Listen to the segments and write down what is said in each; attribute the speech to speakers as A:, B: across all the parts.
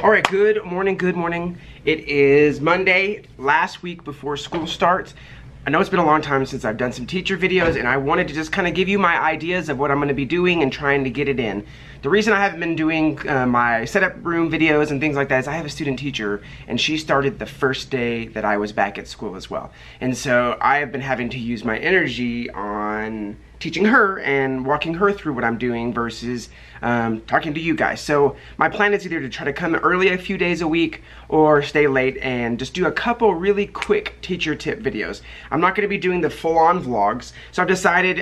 A: All right, good morning, good morning. It is Monday, last week before school starts. I know it's been a long time since I've done some teacher videos, and I wanted to just kind of give you my ideas of what I'm going to be doing and trying to get it in. The reason I haven't been doing my setup room videos and things like that is I have a student teacher, and she started the first day that I was back at school as well. And so I have been having to use my energy on teaching her and walking her through what I'm doing versus talking to you guys. So my plan is either to try to come early a few days a week or stay late and just do a couple really quick teacher tip videos. I'm not going to be doing the full-on vlogs, so I've decided,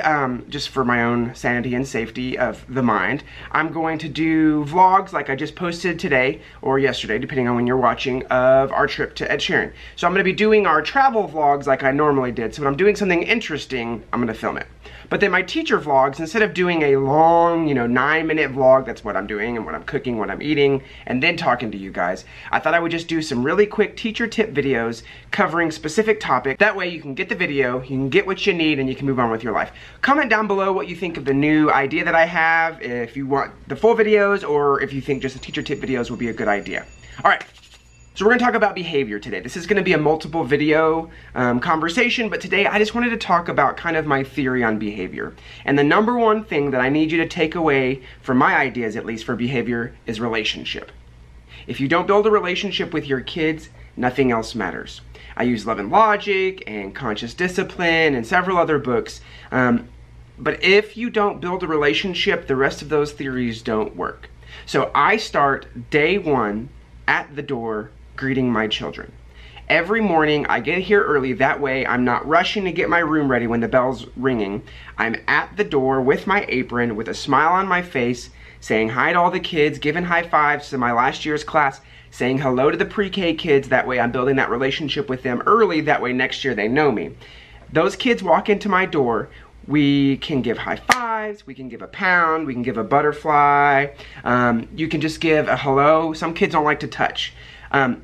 A: just for my own sanity and safety of the mind, I'm going to do vlogs like I just posted today or yesterday, depending on when you're watching, of our trip to Ed Sheeran. So I'm going to be doing our travel vlogs like I normally did. So when I'm doing something interesting, I'm going to film it. But then my teacher vlogs, instead of doing a long, 9-minute vlog, that's what I'm doing and what I'm cooking, what I'm eating, and then talking to you guys, I thought I would just do some really quick teacher tip videos covering specific topics. That way you can get the video, you can get what you need, and you can move on with your life. Comment down below what you think of the new idea that I have, if you want the full videos, or if you think just the teacher tip videos would be a good idea. All right. So we're going to talk about behavior today. This is going to be a multiple video conversation, but today I just wanted to talk about kind of my theory on behavior. And the number one thing that I need you to take away from my ideas, at least for behavior, is relationship. If you don't build a relationship with your kids, nothing else matters. I use Love and Logic and Conscious Discipline and several other books, but if you don't build a relationship, the rest of those theories don't work. So I start day one at the door greeting my children. Every morning I get here early, that way I'm not rushing to get my room ready when the bell's ringing. I'm at the door with my apron, with a smile on my face, saying hi to all the kids, giving high fives to my last year's class, saying hello to the pre-K kids. That way I'm building that relationship with them early, that way next year they know me. Those kids walk into my door, we can give high fives, we can give a pound, we can give a butterfly, you can just give a hello. Some kids don't like to touch.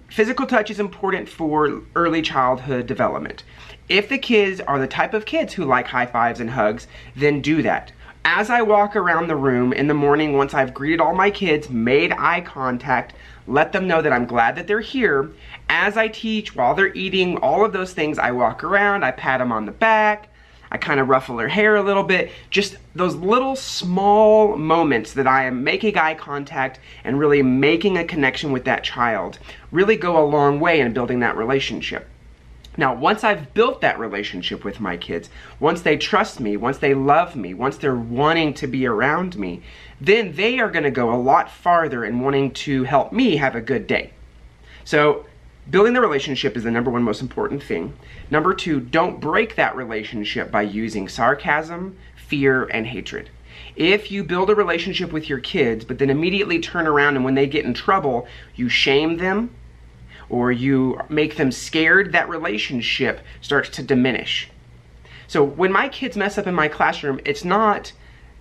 A: Physical touch is important for early childhood development. If the kids are the type of kids who like high fives and hugs, then do that. As I walk around the room in the morning, once I've greeted all my kids, made eye contact, let them know that I'm glad that they're here. As I teach, while they're eating, all of those things, I walk around, I pat them on the back, I kind of ruffle her hair a little bit. Just those little small moments that I am making eye contact and really making a connection with that child really go a long way in building that relationship. Now, once I've built that relationship with my kids, once they trust me, once they love me, once they're wanting to be around me, then they are going to go a lot farther in wanting to help me have a good day. So, building the relationship is the number one most important thing. Number two, don't break that relationship by using sarcasm, fear, and hatred. If you build a relationship with your kids, but then immediately turn around and when they get in trouble, you shame them or you make them scared, that relationship starts to diminish. So when my kids mess up in my classroom, it's not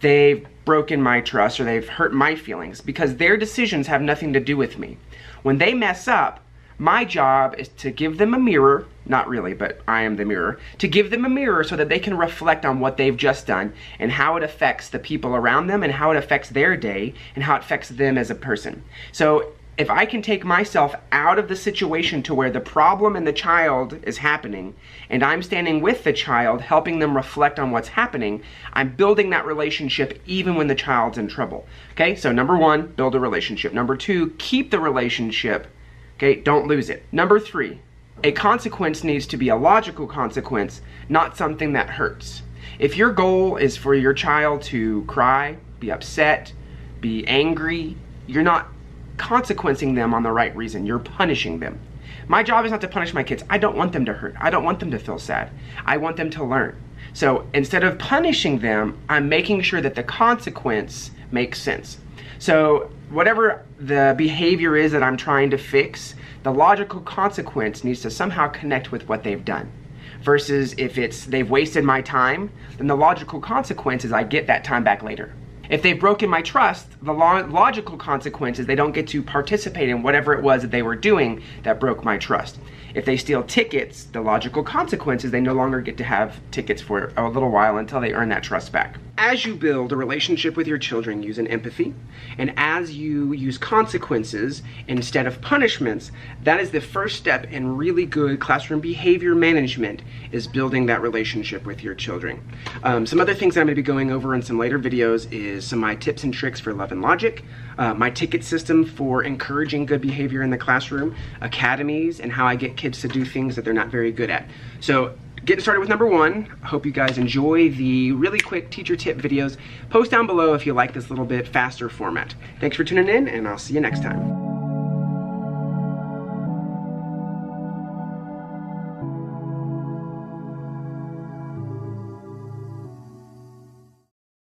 A: they've broken my trust or they've hurt my feelings, because their decisions have nothing to do with me. When they mess up, my job is to give them a mirror, not really, but I am the mirror, to give them a mirror so that they can reflect on what they've just done and how it affects the people around them and how it affects their day and how it affects them as a person. So if I can take myself out of the situation to where the problem and the child is happening and I'm standing with the child helping them reflect on what's happening, I'm building that relationship even when the child's in trouble. Okay, so number one, build a relationship. Number two, keep the relationship. Okay, don't lose it. Number three, a consequence needs to be a logical consequence, not something that hurts. If your goal is for your child to cry, be upset, be angry, you're not consequencing them on the right reason. You're punishing them. My job is not to punish my kids. I don't want them to hurt. I don't want them to feel sad. I want them to learn. So instead of punishing them, I'm making sure that the consequence makes sense. So whatever the behavior is that I'm trying to fix, the logical consequence needs to somehow connect with what they've done. Versus if it's they've wasted my time, then the logical consequence is I get that time back later. If they've broken my trust, the logical consequence is they don't get to participate in whatever it was that they were doing that broke my trust. If they steal tickets, the logical consequence is they no longer get to have tickets for a little while until they earn that trust back. As you build a relationship with your children using empathy, and as you use consequences instead of punishments, that is the first step in really good classroom behavior management, is building that relationship with your children. Some other things that I'm going to be going over in some later videos is some of my tips and tricks for Love and Logic, my ticket system for encouraging good behavior in the classroom, academies, and how I get kids to do things that they're not very good at. So getting started with number one. I hope you guys enjoy the really quick teacher tip videos. Post down below if you like this little bit faster format. Thanks for tuning in, and I'll see you next time.